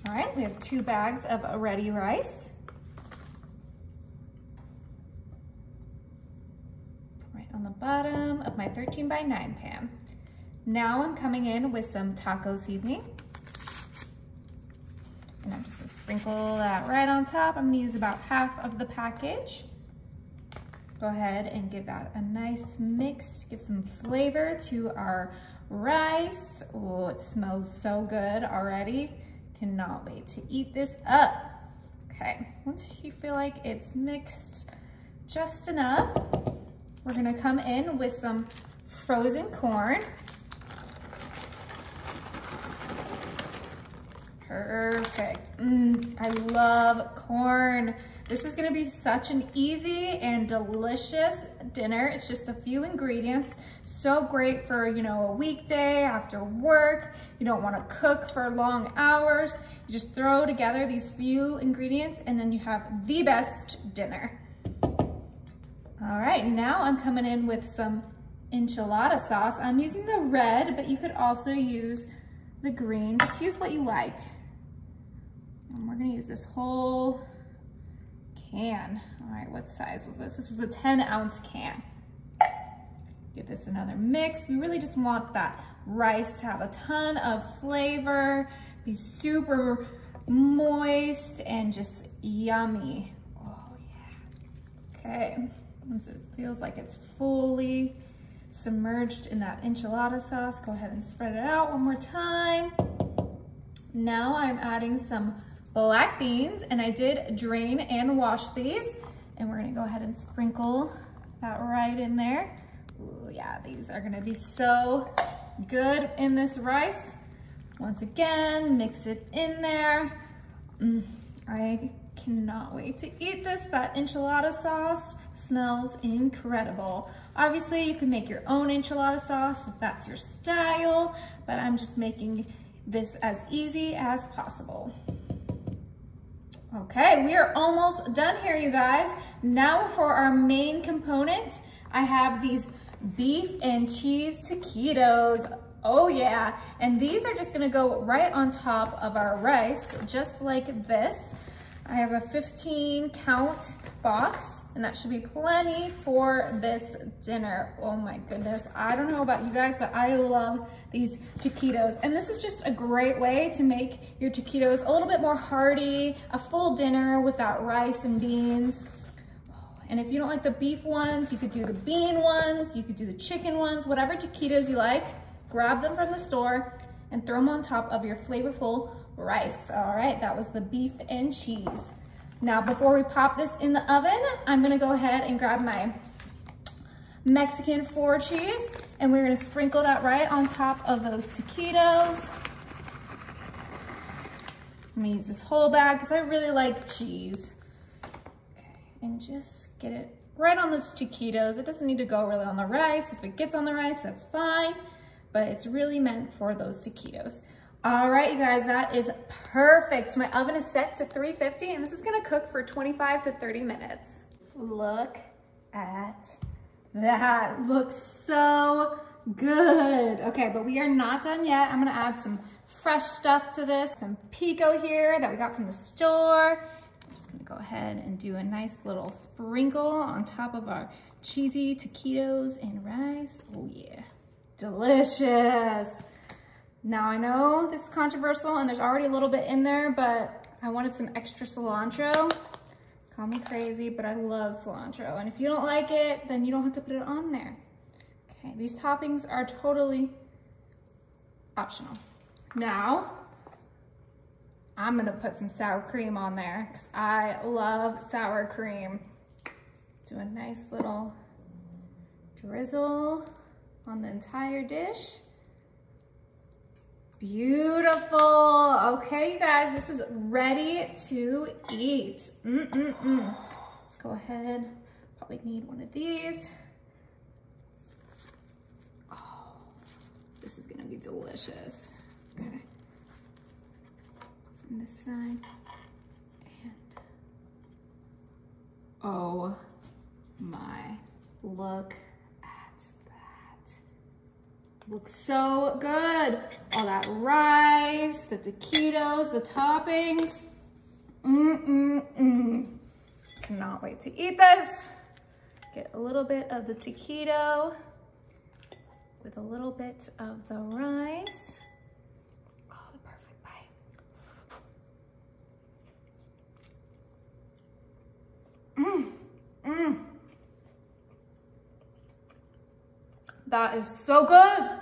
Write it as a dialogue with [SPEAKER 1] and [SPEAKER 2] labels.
[SPEAKER 1] All right, we have 2 bags of ready rice. Right on the bottom of my 13 by 9 pan. Now I'm coming in with some taco seasoning. And I'm just gonna sprinkle that right on top. I'm gonna use about half of the package. Go ahead and give that a nice mix, give some flavor to our rice. Oh, it smells so good already. Cannot wait to eat this up. Okay, once you feel like it's mixed just enough, we're gonna come in with some frozen corn. Perfect. I love corn. This is gonna be such an easy and delicious dinner. It's just a few ingredients. So great for, you know, a weekday after work. You don't wanna cook for long hours. You just throw together these few ingredients and then you have the best dinner. All right, now I'm coming in with some enchilada sauce. I'm using the red, but you could also use the green. Just use what you like. And we're gonna use this whole can. All right, what size was this? This was a 10-ounce can. Give this another mix. We really just want that rice to have a ton of flavor, be super moist and just yummy. Oh yeah. Okay, once it feels like it's fully submerged in that enchilada sauce, go ahead and spread it out one more time. Now I'm adding some black beans, and I did drain and wash these, and we're gonna go ahead and sprinkle that right in there. Ooh, yeah, these are gonna be so good in this rice. Once again, mix it in there. I cannot wait to eat this. That enchilada sauce smells incredible. Obviously, you can make your own enchilada sauce if that's your style, but I'm just making this as easy as possible. Okay, we are almost done here, you guys. Now for our main component, I have these beef and cheese taquitos. Oh yeah, and these are just gonna go right on top of our rice, just like this. I have a 15 count box, and that should be plenty for this dinner. Oh my goodness, I don't know about you guys, but I love these taquitos. And this is just a great way to make your taquitos a little bit more hearty, a full dinner without rice and beans. And if you don't like the beef ones, you could do the bean ones, you could do the chicken ones, whatever taquitos you like, grab them from the store and throw them on top of your flavorful rice. All right, that was the beef and cheese. Now, before we pop this in the oven, I'm gonna go ahead and grab my Mexican 4 cheese, and we're gonna sprinkle that right on top of those taquitos. I'm gonna use this whole bag because I really like cheese. Okay, and just get it right on those taquitos. It doesn't need to go really on the rice. If it gets on the rice, that's fine, but it's really meant for those taquitos. All right, you guys, that is perfect. My oven is set to 350, and this is gonna cook for 25 to 30 minutes. Look at that. Looks so good. Okay, but we are not done yet. I'm gonna add some fresh stuff to this. Some pico here that we got from the store. I'm just gonna go ahead and do a nice little sprinkle on top of our cheesy taquitos and rice. Oh yeah, delicious. Now I know this is controversial and there's already a little bit in there, but I wanted some extra cilantro. Call me crazy, but I love cilantro. And if you don't like it, then you don't have to put it on there. Okay, these toppings are totally optional. Now, I'm gonna put some sour cream on there because I love sour cream. Do a nice little drizzle on the entire dish. Beautiful. Okay, you guys, this is ready to eat. Let's go ahead. Probably need one of these. Oh, this is gonna be delicious. Okay. From this side. And oh my, look at that. Looks so good. All that rice, the taquitos, the toppings. Cannot wait to eat this. Get a little bit of the taquito with a little bit of the rice. Oh, the perfect bite. That is so good.